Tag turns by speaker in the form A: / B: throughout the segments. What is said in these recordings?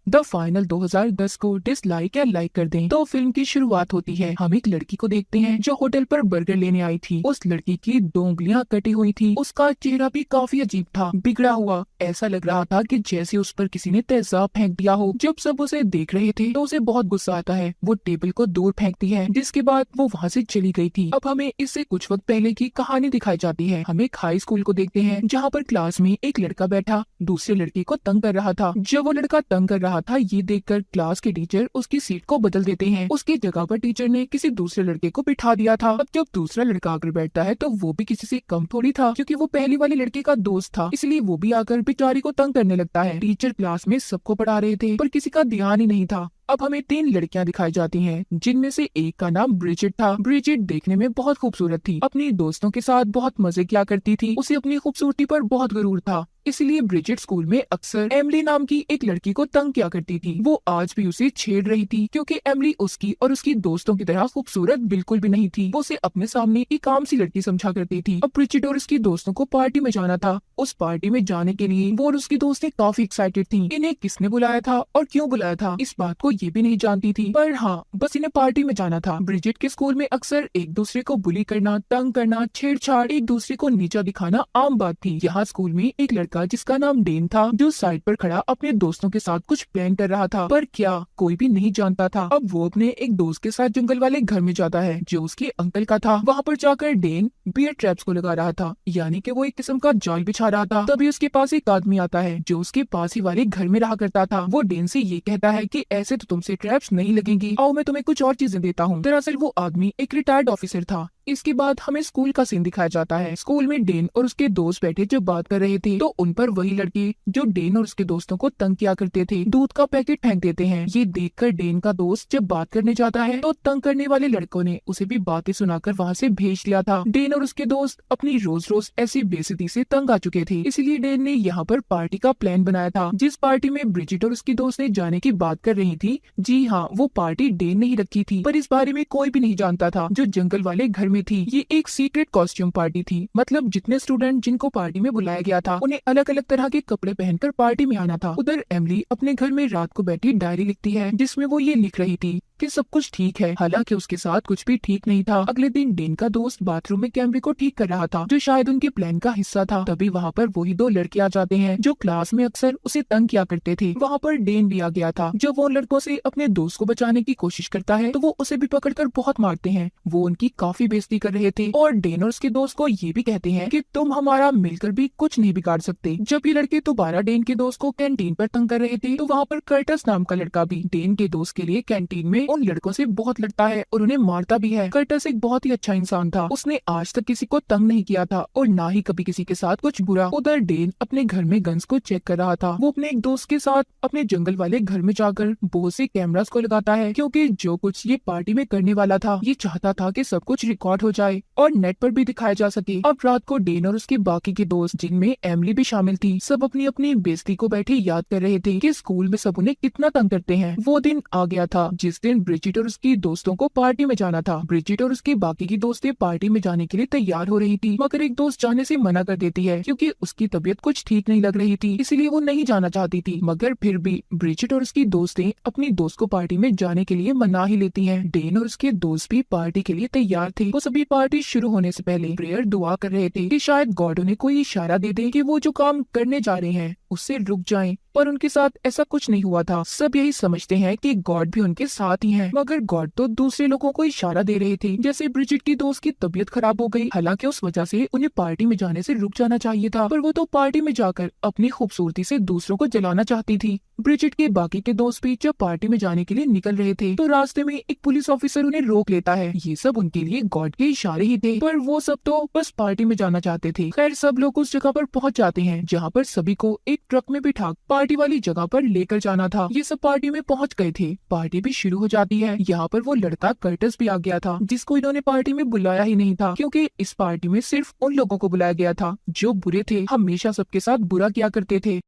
A: The final 2010 को dislike या like कर दें। तो फिल्म की शुरुआत होती है। हम एक लड़की को देखते हैं जो होटल पर बर्गर लेने आई थी। उस लड़की की 2 उंगलियां कटी हुई थी। उसका चेहरा भी काफी अजीब था, बिगड़ा हुआ। ऐसा लग रहा था कि जैसे उस पर किसी ने तेजाब फेंक दिया हो। जब सब उसे देख रहे थे तो उसे बहुत गुस्सा आता है। वो टेबल को दूर फेंकती है, जिसके बाद वो वहाँ से चली गई थी। अब हमें इससे कुछ वक्त पहले की कहानी दिखाई जाती है। हम एक हाई स्कूल को देखते हैं जहाँ पर क्लास में एक लड़का बैठा दूसरे लड़के को तंग कर रहा था। जब वो लड़का तंग कर रहा था, ये देखकर क्लास के टीचर उसकी सीट को बदल देते हैं। उसकी जगह पर टीचर ने किसी दूसरे लड़के को बिठा दिया था। अब जब दूसरा लड़का आकर बैठता है तो वो भी किसी से कम थोड़ी था, क्योंकि वो पहली वाले लड़के का दोस्त था। इसलिए वो भी आकर बेचारी को तंग करने लगता है। टीचर क्लास में सबको पढ़ा रहे थे पर किसी का ध्यान ही नहीं था। अब हमें 3 लड़कियां दिखाई जाती हैं, जिनमें से एक का नाम ब्रिजिट था। ब्रिजिट देखने में बहुत खूबसूरत थी, अपनी दोस्तों के साथ बहुत मजे किया करती थी। उसे अपनी खूबसूरती पर बहुत गरूर था, इसलिए ब्रिजिट स्कूल में अक्सर एमिली नाम की एक लड़की को तंग किया करती थी। वो आज भी उसे छेड़ रही थी, क्योंकि एमिली उसकी और उसकी दोस्तों की तरह खूबसूरत बिल्कुल भी नहीं थी। वो उसे अपने सामने एक आम सी लड़की समझा करती थी। अब ब्रिजिट और उसकी दोस्तों को पार्टी में जाना था। उस पार्टी में जाने के लिए वो और उसकी दोस्तें काफी एक्साइटेड थी। इन्हें किसने बुलाया था और क्यों बुलाया था, इस बात को ये भी नहीं जानती थी, पर हाँ, बस इन्हें पार्टी में जाना था। ब्रिजिट के स्कूल में अक्सर एक दूसरे को बुली करना, तंग करना, छेड़छाड़, एक दूसरे को नीचा दिखाना आम बात थी। यहाँ स्कूल में एक लड़का जिसका नाम डेन था, जो साइड पर खड़ा अपने दोस्तों के साथ कुछ प्लान कर रहा था, पर क्या कोई भी नहीं जानता था। अब वो अपने एक दोस्त के साथ जंगल वाले घर में जाता है, जो उसके अंकल का था। वहाँ पर जाकर डेन बियर ट्रैप्स को लगा रहा था, यानी कि वो एक किस्म का जाल बिछा रहा था। तभी उसके पास एक आदमी आता है जो उसके पास ही वाले घर में रहा करता था। वो डेन से ये कहता है कि ऐसे तो तुमसे ट्रैप्स नहीं लगेंगी, आओ मैं तुम्हें कुछ और चीजें देता हूँ। दरअसल वो आदमी एक रिटायर्ड ऑफिसर था। इसके बाद हमें स्कूल का सीन दिखाया जाता है। स्कूल में डेन और उसके दोस्त बैठे जब बात कर रहे थे, तो उन पर वही लड़के जो डेन और उसके दोस्तों को तंग किया करते थे दूध का पैकेट फेंक देते हैं। ये देखकर डेन का दोस्त जब बात करने जाता है तो तंग करने वाले लड़कों ने उसे भी बातें सुनाकर वहाँ से भेज दिया था। डेन और उसके दोस्त अपनी रोज रोज ऐसी बेइज्जती से तंग आ चुके थे, इसलिए डेन ने यहाँ पर पार्टी का प्लान बनाया था, जिस पार्टी में ब्रिजिट और उसकी दोस्त ने जाने की बात कर रही थी। जी हाँ, वो पार्टी डेन ने ही रखी थी, पर इस बारे में कोई भी नहीं जानता था। जो जंगल वाले घर में थी, ये एक सीक्रेट कॉस्ट्यूम पार्टी थी। मतलब जितने स्टूडेंट जिनको पार्टी में बुलाया गया था, उन्हें अलग अलग तरह के कपड़े पहनकर पार्टी में आना था। उधर एमिली अपने घर में रात को बैठी डायरी लिखती है, जिसमें वो ये लिख रही थी कि सब कुछ ठीक है, हालांकि उसके साथ कुछ भी ठीक नहीं था। अगले दिन डेन का दोस्त बाथरूम में कैमरे को ठीक कर रहा था, जो शायद उनके प्लान का हिस्सा था। तभी वहाँ पर वही 2 लड़के आ जाते हैं जो क्लास में अक्सर उसे तंग किया करते थे। वहाँ पर डेन भी आ गया था। जब वो लड़कों से अपने दोस्त को बचाने की कोशिश करता है तो वो उसे भी पकड़कर बहुत मारते हैं। वो उनकी काफी बेइज्जती कर रहे थे और डेन और उसके दोस्त को ये भी कहते हैं कि तुम हमारा मिलकर भी कुछ नहीं बिगाड़ सकते। जब ये लड़के दोबारा डेन के दोस्त को कैंटीन पर तंग कर रहे थे, तो वहाँ पर कर्टस नाम का लड़का भी डेन के दोस्त के लिए कैंटीन में उन लड़कों से बहुत लड़ता है और उन्हें मारता भी है। कर्टस एक बहुत ही अच्छा इंसान था, उसने आज तक किसी को तंग नहीं किया था और ना ही कभी किसी के साथ कुछ बुरा। उधर डेन अपने घर में गन्स को चेक कर रहा था। वो अपने एक दोस्त के साथ अपने जंगल वाले घर में जाकर बहुत से कैमरास को लगाता है, क्योंकि जो कुछ ये पार्टी में करने वाला था, ये चाहता था कि सब कुछ रिकॉर्ड हो जाए और नेट पर भी दिखाया जा सके। अब रात को डेन और उसके बाकी के दोस्त, जिनमें एमिली भी शामिल थी, सब अपनी अपनी बेइज्जती को बैठे याद कर रहे थे कि स्कूल में सब उन्हें कितना तंग करते हैं। वो दिन आ गया था जिस दिन ब्रिजिट और उसकी दोस्तों को पार्टी में जाना था। ब्रिजिट और उसके बाकी की दोस्तें पार्टी में जाने के लिए तैयार हो रही थी, मगर एक दोस्त जाने से मना कर देती है, क्योंकि उसकी तबीयत कुछ ठीक नहीं लग रही थी, इसलिए वो नहीं जाना चाहती थी। मगर फिर भी ब्रिजिट और उसकी दोस्तें अपनी दोस्त को पार्टी में जाने के लिए मना ही लेती हैं। डेन और उसके दोस्त भी पार्टी के लिए तैयार थे। वो सभी पार्टी शुरू होने से पहले प्रेयर दुआ कर रहे थे कि शायद गॉड उन्हें कोई इशारा दे दे कि वो जो काम करने जा रहे हैं उससे रुक जाएं, पर उनके साथ ऐसा कुछ नहीं हुआ था। सब यही समझते हैं कि गॉड भी उनके साथ ही है, मगर गॉड तो दूसरे लोगों को इशारा दे रहे थे। जैसे ब्रिजिट की दोस्त की तबीयत खराब हो गई, हालांकि उस वजह से उन्हें पार्टी में जाने से रुक जाना चाहिए था, पर वो तो पार्टी में जाकर अपनी खूबसूरती से दूसरों को जलाना चाहती थी। ब्रिजिट के बाकी के दोस्त भी जब पार्टी में जाने के लिए निकल रहे थे, तो रास्ते में एक पुलिस ऑफिसर उन्हें रोक लेता है। ये सब उनके लिए गॉड के इशारे ही थे, पर वो सब तो बस पार्टी में जाना चाहते थे। खैर, सब लोग उस जगह पर पहुंच जाते हैं जहाँ पर सभी को एक ट्रक में बिठा पार्टी वाली जगह पर लेकर जाना था। ये सब पार्टी में पहुंच गए थे। पार्टी भी शुरू हो जाती है। यहाँ पर वो लड़का कर्टस भी आ गया था, जिसको इन्होंने पार्टी में बुलाया ही नहीं था, क्योंकि इस पार्टी में सिर्फ उन लोगों को बुलाया गया था जो बुरे थे, हमेशा सबके साथ बुरा किया करते थे।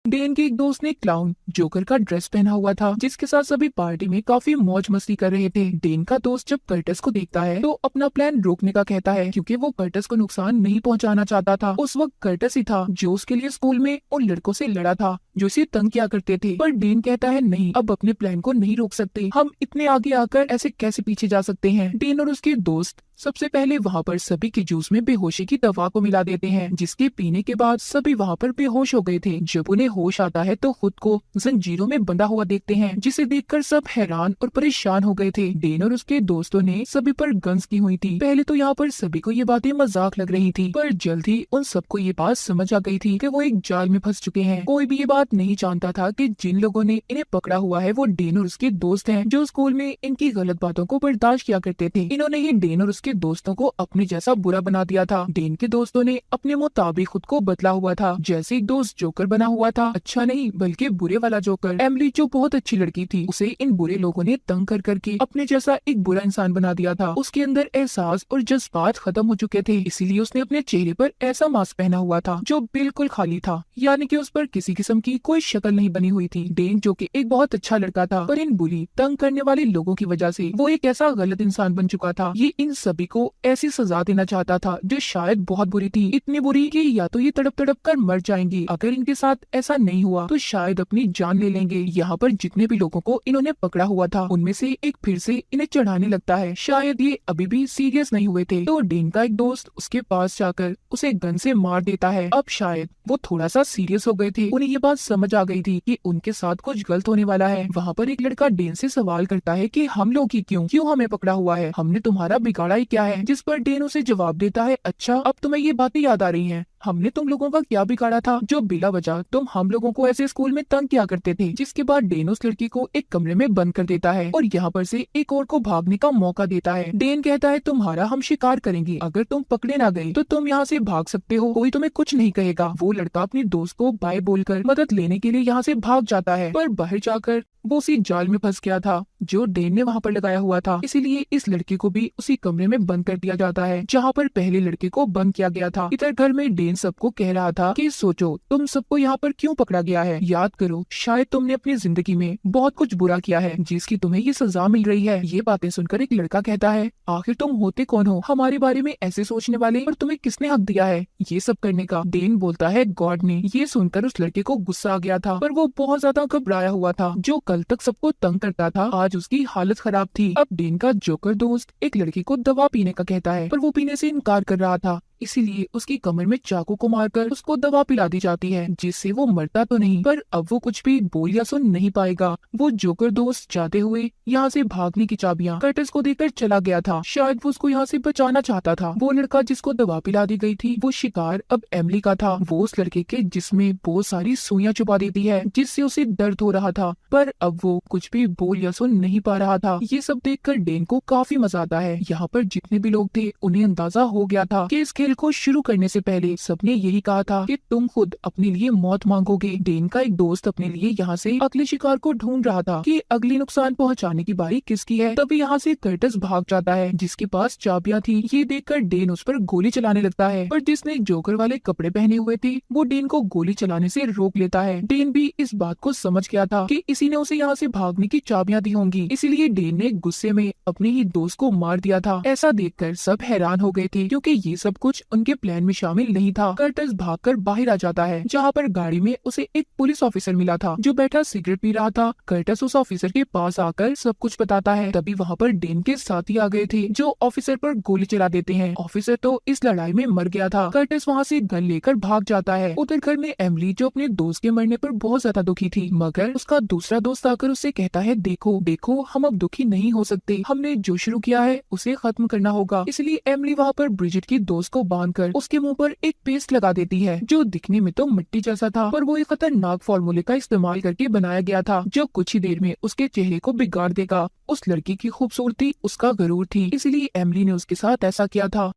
A: डेन के एक दोस्त ने क्लाउन जोकर का ड्रेस पहना हुआ था, जिसके साथ सभी पार्टी में काफी मौज मस्ती कर रहे थे। डेन का दोस्त जब कर्टस को देखता है तो अपना प्लान रोकने का कहता है, क्योंकि वो कर्टस को नुकसान नहीं पहुंचाना चाहता था। उस वक्त कर्टस ही था जो उसके लिए स्कूल में उन लड़कों से लड़ा था जो इसे तंग किया करते थे। पर डेन कहता है नहीं, अब अपने प्लान को नहीं रोक सकते, हम इतने आगे आकर ऐसे कैसे पीछे जा सकते हैं। डेन और उसके दोस्त सबसे पहले वहाँ पर सभी के जूस में बेहोशी की दवा को मिला देते हैं, जिसके पीने के बाद सभी वहाँ पर बेहोश हो गए थे। जब उन्हें होश आता है तो खुद को जंजीरों में बंधा हुआ देखते हैं, जिसे देखकर सब हैरान और परेशान हो गए थे। डेन और उसके दोस्तों ने सभी पर गन्स की हुई थी। पहले तो यहाँ पर सभी को ये बातें मजाक लग रही थी, पर जल्द ही उन सबको ये बात समझ आ गई थी कि वो एक जाल में फंस चुके हैं। कोई भी ये बात नहीं जानता था कि जिन लोगों ने इन्हें पकड़ा हुआ है वो डेन और उसके दोस्त हैं, जो स्कूल में इनकी गलत बातों को बर्दाश्त किया करते थे। इन्होंने ही डेन और उसके दोस्तों को अपने जैसा बुरा बना दिया था। डेन के दोस्तों ने अपने मुताबिक खुद को बदला हुआ था, जैसे एक दोस्त जोकर बना हुआ था, अच्छा नहीं बल्कि बुरे वाला जोकर। एमिली जो बहुत अच्छी लड़की थी, उसे इन बुरे लोगों ने तंग कर करके अपने जैसा एक बुरा इंसान बना दिया था। उसके अंदर एहसास और जज्बात खत्म हो चुके थे, इसीलिए उसने अपने चेहरे पर ऐसा मास्क पहना हुआ था जो बिल्कुल खाली था, यानी कि उस पर किसी किस्म की कोई शक्ल नहीं बनी हुई थी। डेन जो कि एक बहुत अच्छा लड़का था, पर इन बुली तंग करने वाले लोगों की वजह से वो एक ऐसा गलत इंसान बन चुका था। ये इन सभी को ऐसी सजा देना चाहता था जो शायद बहुत बुरी थी, इतनी बुरी कि या तो ये तड़प तड़प कर मर जाएंगे, अगर इनके साथ ऐसा नहीं हुआ तो शायद अपनी जान ले लेंगे। यहाँ पर जितने भी लोगों को इन्होंने पकड़ा हुआ था उनमें से एक फिर से इन्हें चढ़ाने लगता है, शायद ये अभी भी सीरियस नहीं हुए थे। तो डेन का एक दोस्त उसके पास जाकर उसे गन से मार देता है। अब शायद वो थोड़ा सा सीरियस हो गए थे, उन्हें ये बात समझ आ गई थी कि उनके साथ कुछ गलत होने वाला है। वहाँ पर एक लड़का डेन से सवाल करता है कि हम लोग ही क्यों हमें पकड़ा हुआ है, हमने तुम्हारा बिगाड़ा ही क्या है। जिस पर डेन उसे जवाब देता है, अच्छा अब तुम्हें ये बातें याद आ रही हैं, हमने तुम लोगों का क्या बिगाड़ा था जो बिला वजह तुम हम लोगों को ऐसे स्कूल में तंग किया करते थे। जिसके बाद डेन उस लड़की को एक कमरे में बंद कर देता है और यहाँ पर से एक और को भागने का मौका देता है। डेन कहता है तुम्हारा हम शिकार करेंगे, अगर तुम पकड़े ना गए तो तुम यहाँ से भाग सकते हो, कोई तुम्हें कुछ नहीं कहेगा। वो लड़का अपने दोस्त को बाय बोलकर मदद लेने के लिए यहाँ से भाग जाता है, पर बाहर जाकर वो उसी जाल में फंस गया था जो डेन ने वहाँ पर लगाया हुआ था। इसीलिए इस लड़के को भी उसी कमरे में बंद कर दिया जाता है जहाँ पर पहले लड़के को बंद किया गया था। इधर घर में डेन सबको कह रहा था कि सोचो तुम सबको यहाँ पर क्यों पकड़ा गया है, याद करो शायद तुमने अपनी जिंदगी में बहुत कुछ बुरा किया है जिसकी तुम्हें ये सजा मिल रही है। ये बातें सुनकर एक लड़का कहता है, आखिर तुम होते कौन हो हमारे बारे में ऐसे सोचने वाले, और तुम्हें किसने हक दिया है ये सब करने का। डेन बोलता है गॉड ने। ये सुनकर उस लड़के को गुस्सा आ गया था, पर वो बहुत ज्यादा घबराया हुआ था। जो कल तक सबको तंग करता था आज उसकी हालत खराब थी। अब डेन का जोकर दोस्त एक लड़की को दवा पीने का कहता है, पर वो पीने से इनकार कर रहा था, इसीलिए उसकी कमर में चाकू को मारकर उसको दवा पिला दी जाती है, जिससे वो मरता तो नहीं पर अब वो कुछ भी बोल या सुन नहीं पाएगा। वो जोकर दोस्त जाते हुए यहाँ से भागने की चाबियां कर्टस को देकर चला गया था, शायद वो उसको यहाँ से बचाना चाहता था। वो लड़का जिसको दवा पिला दी गई थी वो शिकार अब एमिली का था। वो उस लड़के के जिसमें बहुत सारी सुइयां छुपा देती है जिससे उसे दर्द हो रहा था, पर अब वो कुछ भी बोल या सुन नहीं पा रहा था। ये सब देखकर डेन को काफी मजा आता है। यहाँ पर जितने भी लोग थे उन्हें अंदाजा हो गया था कि इस खेल को शुरू करने से पहले सबने यही कहा था कि तुम खुद अपने लिए मौत मांगोगे। डेन का एक दोस्त अपने लिए यहाँ से अगले शिकार को ढूंढ रहा था कि अगली नुकसान पहुंचाने की बारी किसकी है। तभी यहाँ से कर्टस भाग जाता है जिसके पास चाबियां थी। ये देखकर डेन उस पर गोली चलाने लगता है, पर जिसने जोकर वाले कपड़े पहने हुए थे वो डेन को गोली चलाने से रोक लेता है। डेन भी इस बात को समझ गया था कि इसी ने उसे यहाँ से भागने की चाबियां दी होंगी, इसीलिए डेन ने गुस्से में अपने ही दोस्त को मार दिया था। ऐसा देखकर सब हैरान हो गए थे क्योंकि ये सब कुछ उनके प्लान में शामिल नहीं था। कर्टस भागकर बाहर आ जाता है जहाँ पर गाड़ी में उसे एक पुलिस ऑफिसर मिला था जो बैठा सिगरेट पी रहा था। कर्टस उस ऑफिसर के पास आकर सब कुछ बताता है। तभी वहाँ पर डेन के साथी आ गए थे जो ऑफिसर पर गोली चला देते हैं। ऑफिसर तो इस लड़ाई में मर गया था। कर्टस वहाँ से गन लेकर भाग जाता है। उधर घर में एमिली जो अपने दोस्त के मरने पर बहुत ज्यादा दुखी थी, मगर उसका दूसरा दोस्त आकर उससे कहता है देखो देखो हम अब दुखी नहीं हो सकते, हमने जो शुरू किया है उसे खत्म करना होगा। इसलिए एमिली वहाँ पर ब्रिजिट की दोस्त को बांधकर उसके मुंह पर एक पेस्ट लगा देती है जो दिखने में तो मिट्टी जैसा था, पर वो एक खतरनाक फॉर्मूले का इस्तेमाल करके बनाया गया था जो कुछ ही देर में उसके चेहरे को बिगाड़ देगा। उस लड़की की खूबसूरती उसका गरूर थी, इसलिए एमिली ने उसके साथ ऐसा किया था।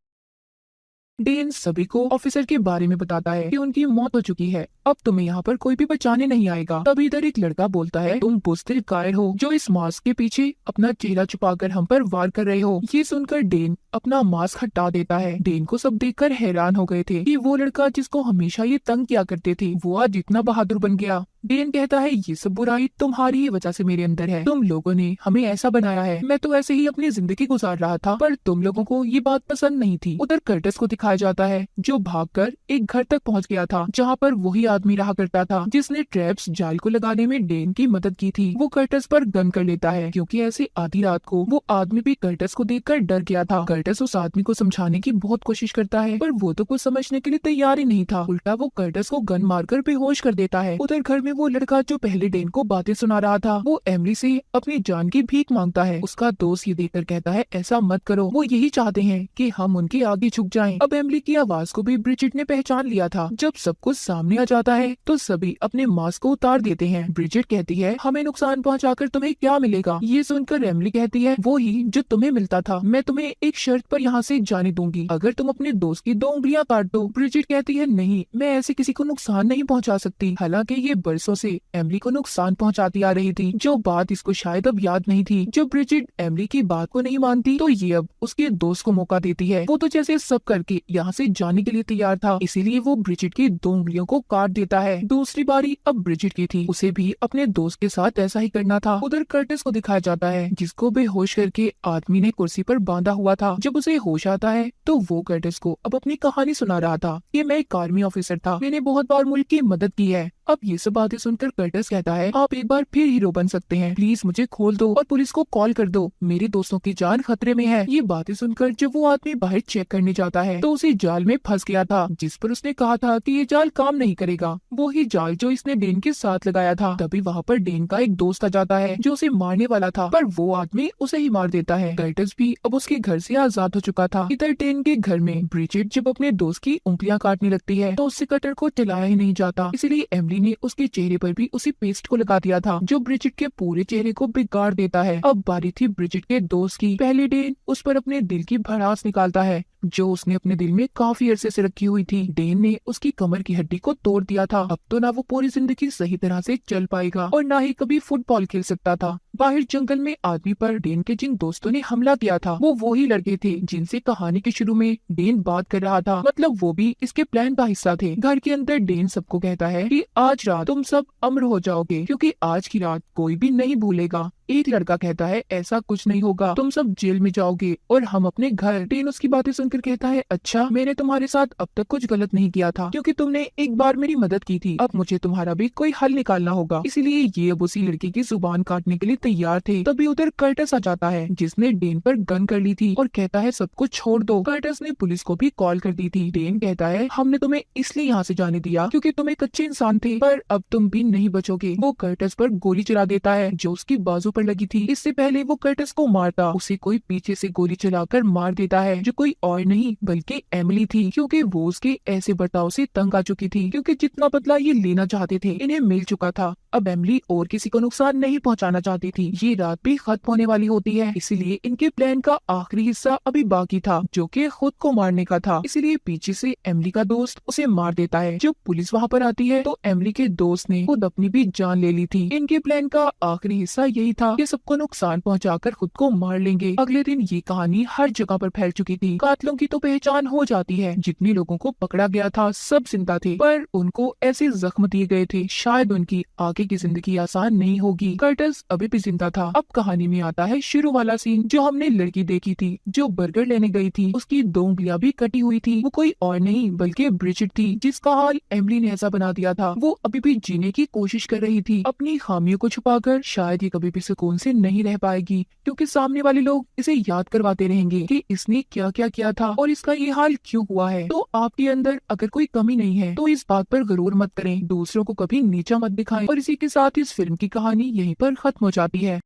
A: डेन सभी को ऑफिसर के बारे में बताता है कि उनकी मौत हो चुकी है, अब तुम्हें यहाँ पर कोई भी बचाने नहीं आएगा। तभी इधर एक लड़का बोलता है, तुम बुज़दिल कायर हो जो इस मास्क के पीछे अपना चेहरा छुपाकर हम पर वार कर रहे हो। ये सुनकर डेन अपना मास्क हटा देता है। डेन को सब देखकर हैरान हो गए थे कि वो लड़का जिसको हमेशा ये तंग किया करते थे वो आज इतना बहादुर बन गया। डेन कहता है, ये सब बुराई तुम्हारी ही वजह से मेरे अंदर है। तुम लोगों ने हमें ऐसा बनाया है। मैं तो ऐसे ही अपनी जिंदगी गुजार रहा था, पर तुम लोगों को ये बात पसंद नहीं थी। उधर कर्टिस को दिखाया जाता है जो भागकर एक घर तक पहुंच गया था जहां पर वही आदमी रहा करता था जिसने ट्रैप्स जाल को लगाने में डेन की मदद की थी। वो कर्टिस पर गन कर लेता है क्योंकि ऐसे आधी रात को वो आदमी भी कर्टिस को देखकर डर गया था। कर्टिस उस आदमी को समझाने की बहुत कोशिश करता है पर वो तो कुछ समझने के लिए तैयार ही नहीं था। उल्टा वो कर्टिस को गन मारकर बेहोश कर देता है। उधर घर में वो लड़का जो पहले डेन को बातें सुना रहा था वो एमिली से अपनी जान की भीख मांगता है। उसका दोस्त ये देखकर कहता है, ऐसा मत करो, वो यही चाहते हैं कि हम उनके आगे झुक जाएं। अब एमिली की आवाज को भी ब्रिजिट ने पहचान लिया था। जब सब कुछ सामने आ जाता है तो सभी अपने मास्क को उतार देते हैं। ब्रिजिट कहती है, हमें नुकसान पहुंचाकर तुम्हें क्या मिलेगा? ये सुनकर एमिली कहती है, वो ही जो तुम्हें मिलता था। मैं तुम्हें एक शर्त पर यहाँ से जाने दूंगी, अगर तुम अपने दोस्त की 2 उंगलियां काट दो। ब्रिजिट कहती है, नहीं, मैं ऐसे किसी को नुकसान नहीं पहुँचा सकती। हालांकि ये बरसों से एमिली को नुकसान पहुंचाती आ रही थी। जो बात इसको शायद अब याद नहीं थी। जब ब्रिजिट एमिली की बात को नहीं मानती तो ये अब उसके दोस्त को मौका देती है। वो तो जैसे सब करके यहाँ से जाने के लिए तैयार था, इसीलिए वो ब्रिजिट की 2 उंगलियों को काट देता है। दूसरी बारी अब ब्रिजिट की थी, उसे भी अपने दोस्त के साथ ऐसा ही करना था। उधर कर्टिस को दिखाया जाता है जिसको बेहोश करके आदमी ने कुर्सी पर बांधा हुआ था। जब उसे होश आता है तो वो कर्टिस को अब अपनी कहानी सुना रहा था कि मैं एक आर्मी ऑफिसर था, मैंने बहुत बार मुल्क की मदद की है। अब ये सब बातें सुनकर कर्टिस कहता है, आप एक बार फिर हीरो बन सकते हैं, प्लीज मुझे खोल दो और पुलिस को कॉल कर दो, मेरे दोस्तों की जान खतरे में है। ये बातें सुनकर जब वो आदमी बाहर चेक करने जाता है तो उसे जाल में फंस गया था जिस पर उसने कहा था कि ये जाल काम नहीं करेगा, वो ही जाल जो इसने डेन के साथ लगाया था। तभी वहाँ पर डेन का एक दोस्त आ जाता है जो उसे मारने वाला था, पर वो आदमी उसे ही मार देता है। कर्टिस भी अब उसके घर से आजाद हो चुका था। इधर डेन के घर में ब्रिजिट जब अपने दोस्त की उंगलियां काटने लगती है तो उससे कटर को चलाया ही नहीं जाता, इसलिए एमिली ने उसके चेहरे पर भी उसी पेस्ट को लगा दिया था जो ब्रिजिट के पूरे चेहरे को बिगाड़ देता है। अब बारी थी ब्रिजिट के दोस्त की। पहले डेन उस पर अपने दिल की भड़ास निकालता है जो उसने अपने दिल में काफी अरसे से रखी हुई थी। डेन ने उसकी कमर की हड्डी को तोड़ दिया था। अब तो ना वो पूरी जिंदगी सही तरह से चल पाएगा और ना ही कभी फुटबॉल खेल सकता था। बाहर जंगल में आदमी पर डेन के जिन दोस्तों ने हमला किया था वो ही लड़के थे जिनसे कहानी के शुरू में डेन बात कर रहा था, मतलब वो भी इसके प्लान का हिस्सा थे। घर के अंदर डेन सबको कहता है कि आज रात तुम सब अमर हो जाओगे क्योंकि आज की रात कोई भी नहीं भूलेगा। एक लड़का कहता है, ऐसा कुछ नहीं होगा, तुम सब जेल में जाओगे और हम अपने घर। डेन उसकी बातें सुनकर कहता है, अच्छा, मैंने तुम्हारे साथ अब तक कुछ गलत नहीं किया था क्योंकि तुमने एक बार मेरी मदद की थी। अब मुझे तुम्हारा भी कोई हल निकालना होगा। इसीलिए ये अब उसी लड़की की जुबान काटने के लिए तैयार थे। तभी उधर कर्टिस आ जाता है जिसने डेन पर गन कर ली थी और कहता है, सब कुछ छोड़ दो। कर्टिस ने पुलिस को भी कॉल कर दी थी। डेन कहता है, हमने तुम्हें इसलिए यहाँ से जाने दिया क्योंकि तुम एक अच्छे इंसान थे, पर अब तुम भी नहीं बचोगे। वो कर्टिस पर गोली चला देता है जो उसकी बाजू पर लगी थी। इससे पहले वो कर्टिस को मारता उसे कोई पीछे से गोली चलाकर मार देता है जो कोई और नहीं बल्कि एमिली थी, क्योंकि वो उसके ऐसे बर्ताव से तंग आ चुकी थी। क्योंकि जितना बदला ये लेना चाहते थे इन्हें मिल चुका था। अब एमिली और किसी को नुकसान नहीं पहुंचाना चाहती थी। ये रात भी खत्म होने वाली होती है, इसीलिए इनके प्लान का आखिरी हिस्सा अभी बाकी था जो कि खुद को मारने का था। इसीलिए पीछे से एमिली का दोस्त उसे मार देता है। जब पुलिस वहाँ पर आती है तो एमिली के दोस्त ने खुद अपनी भी जान ले ली थी। इनके प्लान का आखिरी हिस्सा यही था कि सबको नुकसान पहुंचाकर खुद को मार लेंगे। अगले दिन ये कहानी हर जगह पर फैल चुकी थी। कातिलों की तो पहचान हो जाती है। जितने लोगों को पकड़ा गया था सब जिंदा थे, पर उनको ऐसे जख्म दिए गए थे शायद उनकी आगे की जिंदगी आसान नहीं होगी। कर्टिस अभी भी जिंदा था। अब कहानी में आता है शुरू वाला सीन। जो हमने लड़की देखी थी जो बर्गर लेने गई थी, उसकी 2 उंगलियां भी कटी हुई थी। वो कोई और नहीं बल्कि ब्रिजिट थी जिसका हाल एमिली ने ऐसा बना दिया था। वो अभी भी जीने की कोशिश कर रही थी अपनी खामियों को छुपाकर। शायद ये कभी भी सुकून से नहीं रह पाएगी क्योंकि सामने वाले लोग इसे याद करवाते रहेंगे कि इसने क्या क्या किया था और इसका ये हाल क्यों हुआ है। तो आपके अंदर अगर कोई कमी नहीं है तो इस बात पर गरूर मत करें, दूसरों को कभी नीचा मत दिखाएं। और इसी के साथ इस फिल्म की कहानी यहीं पर खत्म हो जाती है।